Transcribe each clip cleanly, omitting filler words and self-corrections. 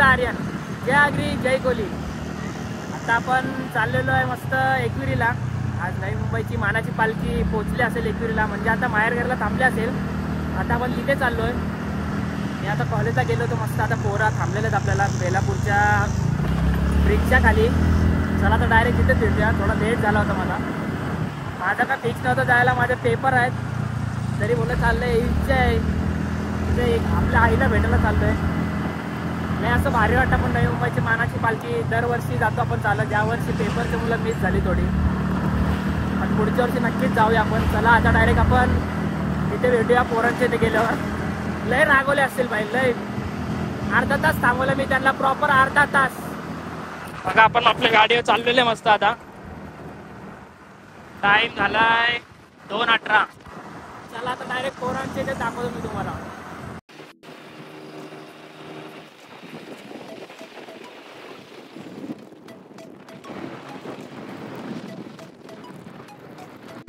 आपला आर्यन. जय आगरी जय कोहली. आता आपण चाललेलो आहे मस्त एकविरीला. आज नवी मुंबईची मानाची पालखी पोहोचली असेल एकविरीला, म्हणजे आता माहेरघरला थांबले असेल. आता आपण तिथे चाललो आहे. मी आता कॉलेजला गेलो होतो मस्त. आता पोरा थांबलेले आहेत आपल्याला बेलापूरच्या ब्रिजच्या खाली. चला तर डायरेक्ट तिथेच भेटूया. थोडा लेट झाला होता मला. माझा का फिक्स नव्हतं जायला, माझे पेपर आहेत. तरी बोलत चाललं आहे, इच्छा आहे म्हणजे आपल्या आईला भेटायला चाललो आहे. नाही असं भारी वाटतं. पण नवी मुंबईची मानाची पालखी दरवर्षी जातो आपण चालत. यावर्षी पेपरची मुलं मिस झाली थोडी, पण पुढच्या वर्षी नक्कीच जाऊया आपण. चला आता डायरेक्ट आपण तिथे भेटूया पोरांच्या इथे गेल्यावर. लय रागवले असतील भाई, लय. अर्धा तास थांबवलं मी त्यांना, प्रॉपर अर्धा तास. बघा आपण आपल्या गाडीवर चाललेले मस्त. आता टाइम झालाय 2:18. चला आता डायरेक्ट पोरांच्या इथे दाखवतो मी तुम्हाला.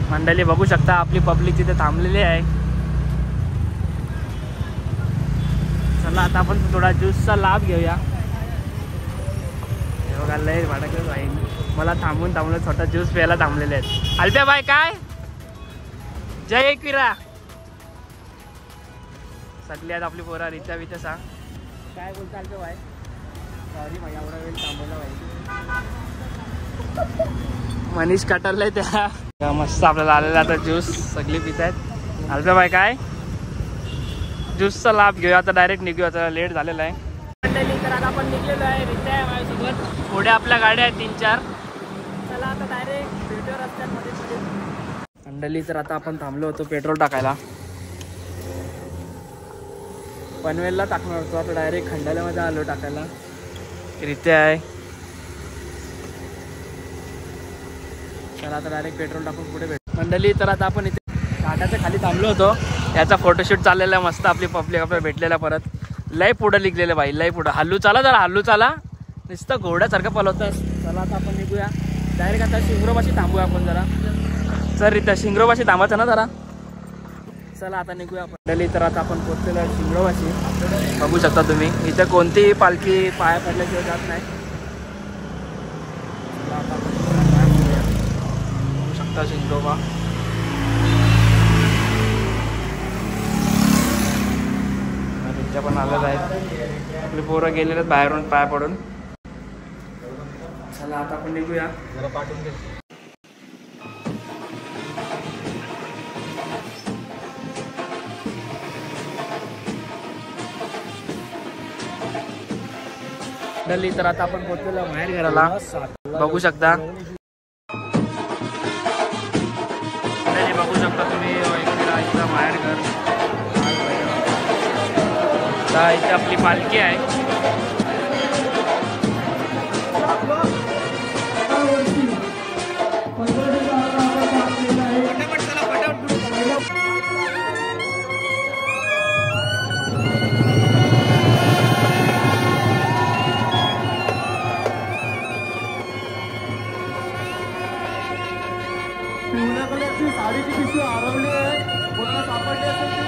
मंडळी बघू शकता आपली पब्लिक तिथे थांबलेली आहे. चला आता आपण थोडा ज्यूसचा लाभ घेऊया. हे बघा लय भाडक भाई, मला थांबून छोटा ज्यूस प्यायला थांबलेले आहेत. अल्प्या बाय काय जय एकविरा. सगळी आहेत आपली पोरा. रित्या बित्या सांग काय बोलता अल्प्या बाय. सॉरी भाई एवढा वेळ थांबवला भाई. मनीष कटरले त्या मस्त आपल्याला आलेला आता ज्यूस सगळी पित आहेत. अल्प्या बाय काय ज्यूसचा लाभ घेऊया. आता डायरेक्ट निघूया, आता लेट झालेला आहे. तर आता आपण निघलेलो आहे. रित्या आहे माझ्यासोबत. पुढे आपल्या गाड्या आहेत 3-4. चला आता डायरेक्ट भेटूया रस्त्यांमध्ये. मंडळी तर आता आपण थांबलो होतो पेट्रोल टाकायला. पनवेलला टाकणार होतो, आता डायरेक्ट खंडाल्यामध्ये आलो टाकायला. रित्या आहे. चला आता डायरेक्ट पेट्रोल टाकून पुढे भेट. मंडळी तर आता आपण इथे घाटाच्या खाली थांबलो होतो. याचा फोटोशूट चाललेला आहे मस्त. आपली पब्लिक आपल्याला भेटलेला परत. लय पुढं लिखलेलं भाई, लय पुढं. हल्लू चाला जरा, हल्लू चाला. नुसतं घोड्यासारखं पलवतं. चला आता आपण निघूया डायरेक्ट. आता शिंगरोबाशी थांबूया आपण जरा. सर रित्या शिंगरोबाशी थांबायचं ना जरा. चला आता निघूया आपण. मंडळी तर आता आपण पोहोचलेलो आहे शिंगरोबाशी. बघू शकता तुम्ही इथे कोणतीही पालखी पाया पडल्याशिवाय जात नाही. बघू शकता शिंगरोबा. रित्या पण आलेलं आहे. आपली पोरं गेलेले आहेत बाहेरून पाया पडून. चला आता आपण निघूया. जरा पाठवून दे. मंडळी तर आता आपण पोहोचलेलो बाहेर घराला. बघू शकता. बघू शकता तुम्ही इथं बाहेर घर. इथे आपली पालखी आहे. पिवळ्या कलरची साडीची पिशवी हरवली आहे. कोणाला सापडली असेल ती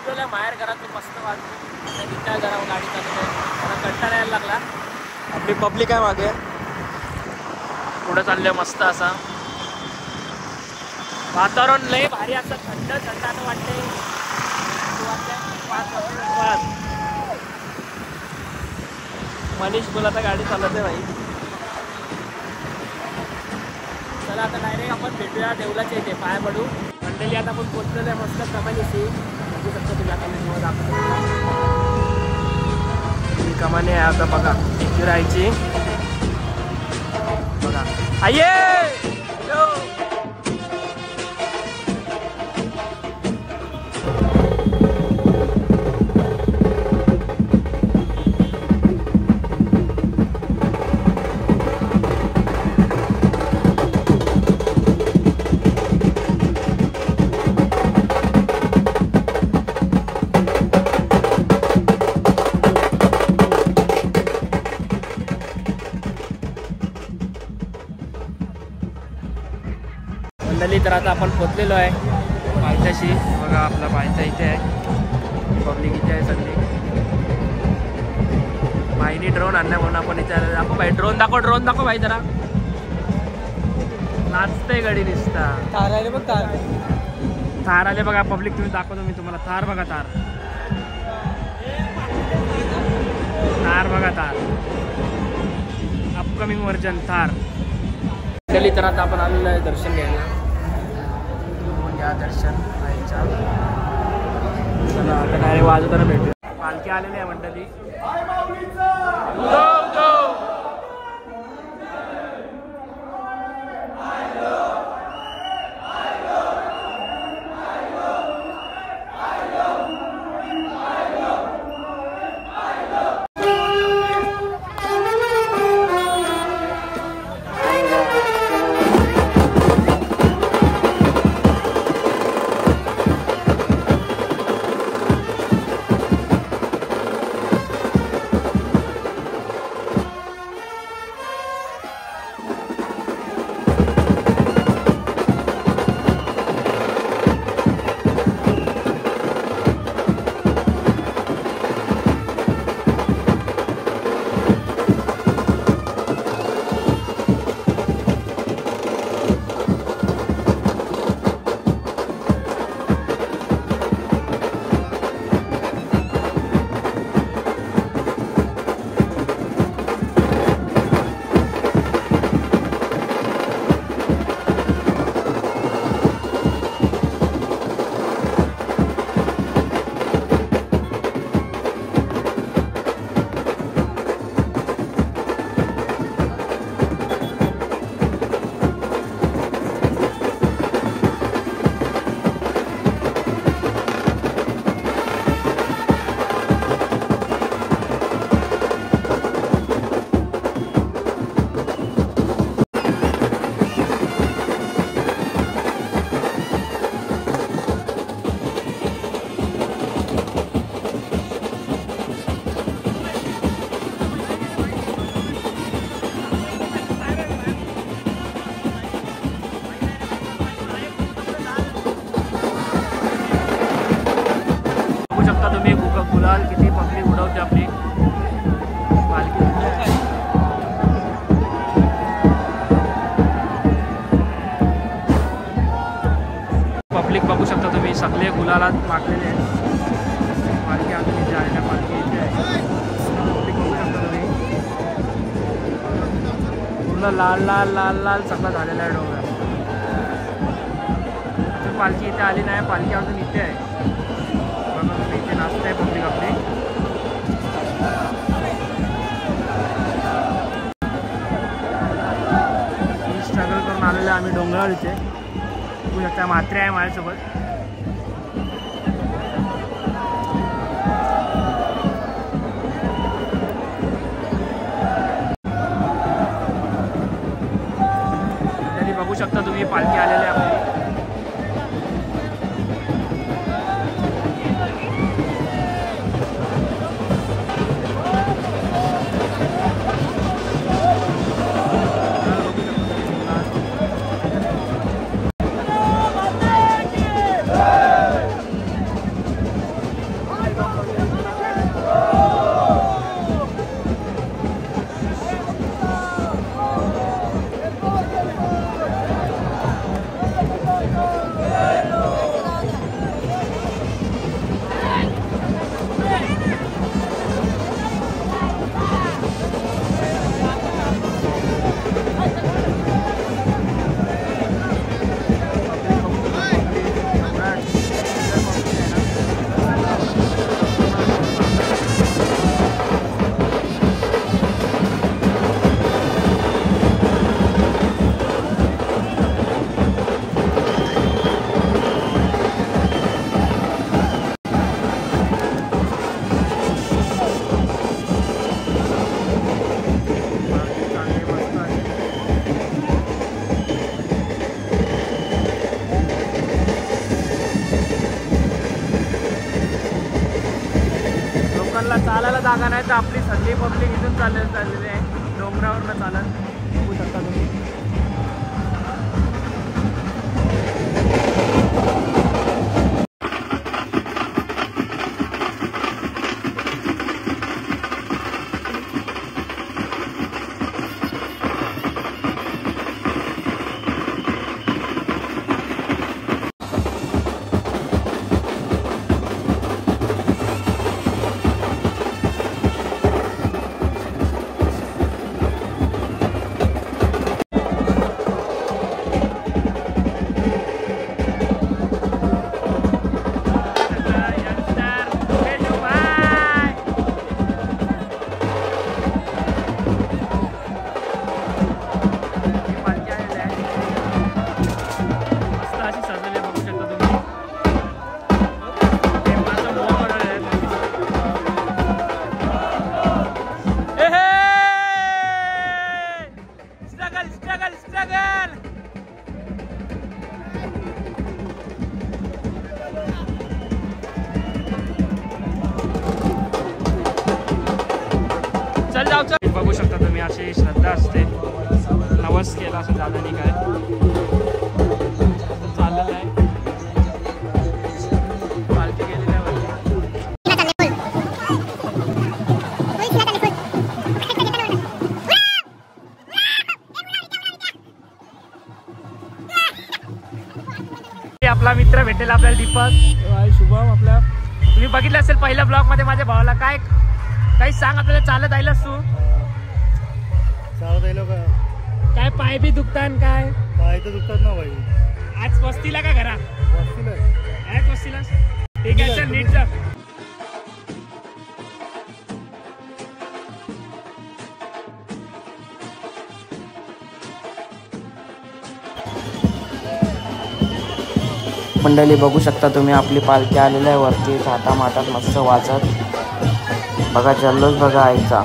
निघलेलं माहेर घरातून मस्त वाटतो निघता जरा गाडी चालवते मला कंटाळा यायला लागला. आपली पब्लिक आहे मागे पुढे चालले मस्त असा वातावरण लय भारी असं थंड थंड असं वाटते. मनीष बोला आता गाडी चालवते भाई. चला आता डायरेक्ट आपण भेटूया देवलाच्या इथे पाया पडू. मंडळी आता आपण पोचलेलं आहे मस्त कमानीशी बघू शकतो तुम्ही आता मी दाखवतो. ही कमानी आहे आता बघा एकविरायची बघा आये. तर आता आपण पोचलेलो आहे पायथ्याशी बघा. आपला पायथ्या इथे आहे पब्लिक इथे आहे सगळी. भाईनी ड्रोन आणला म्हणून आपण इथे दाखव भाई. ड्रोन दाखव भाई जरा. नाचते गाडी दिसता. थार आले बघ थार आले बघा पब्लिक. तुम्ही दाखवतो मी तुम्हाला थार बघा थार बघा थार अपकमिंग व्हर्जन थार. तर आता आपण आलेलो आहे दर्शन घ्यायला. दर्शन चला आता डायरेक्ट वाजवताना भेटू. पालखी आलेली आहे मंडळी. गुलाल किती पब्लिक उडवते आपली पालखी. पब्लिक बघू शकता तुम्ही सगळे गुलालात मागलेले आहेत. पालखी अजून इथे आहे. पालखी इथे आहे. पब्लिक बघू शकता तुम्ही पूर्ण लाल लाल लाल लाल सगळं झालेलं आहे डोंगर. अजून पालखी इथे आली नाही. पालखी अजून इथे आहे. इथे नाचत आहे पब्लिक आपली. स्ट्रगल करून आलेलं आहे आम्ही डोंगरावर. इथे बघू शकता म्हात्रे आहे माझ्यासोबत. तरी बघू शकता तुम्ही पालखी आलेली आहे आपली. आम्हाला चालायला जागा नाही तर आपली सगळी पब्लिक इथून चाललेली आहे डोंगरावरनं चालत बघू शकता तुम्ही. बघू शकता तुम्ही अशी श्रद्धा असते. नवस केला असं दादानी काय चाललेलं आहे. पालखी गेलेली आहे. आपला मित्र भेटेल आपल्याला दीपक शुभम. आपला तुम्ही बघितलं असेल पहिल्या ब्लॉग मध्ये माझ्या भावाला. काय काही सांग आपल्याला. चालत आयलास तू? चालत आलो का? काय पाय बी दुखतात? काय पाय तर दुखतात ना भाई. आज वस्तीला का घरा? वस्तीला. वस्तीला ठीक आहे. चल नीट जा. मंडळी बघू शकता तुम्ही आपली पालखी आलेली आहे वरती थाटामाटात मस्त वाजत. बघा जल्लोष बघा आईचा.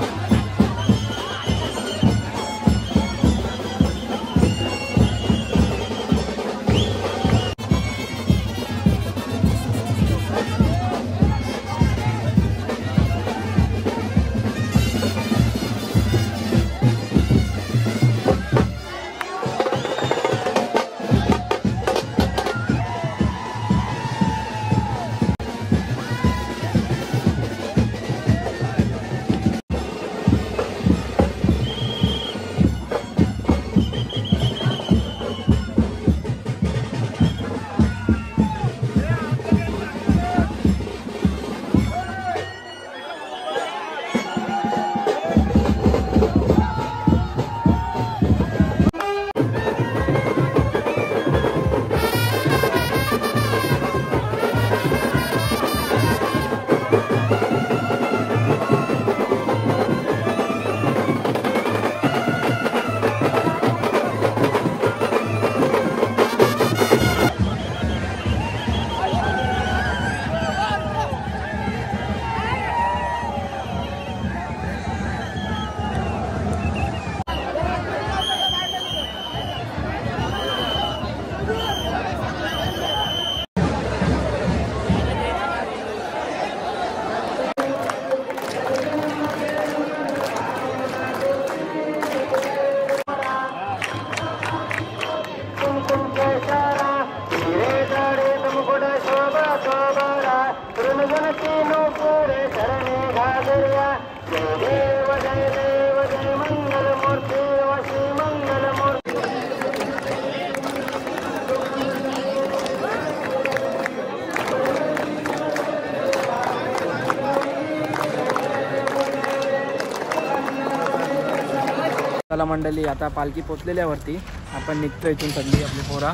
चला मंडळी आता पालखी पोचलेल्यावरती आपण निघतो इथून. सगळी आपली पोरा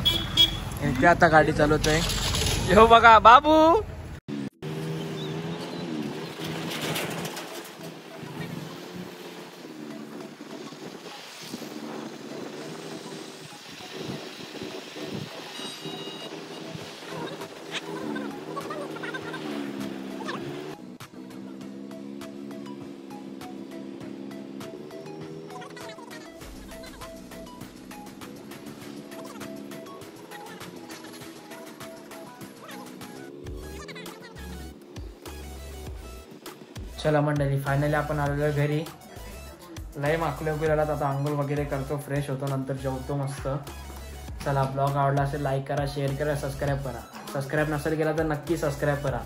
इथे आता गाडी चालवतोय. हो बघा बाबू. चला मंडळी, फायनली आपण आलेलो घरी. लय माकलो गेला, आता आंघोळ वगैरे करतो, फ्रेश होतो, नंतर जेवतो मस्त. चला, ब्लॉग आवडला असेल लाईक करा, शेअर करा, सबस्क्राईब करा. सबस्क्राईब नसेल केला तर नक्की सबस्क्राईब करा.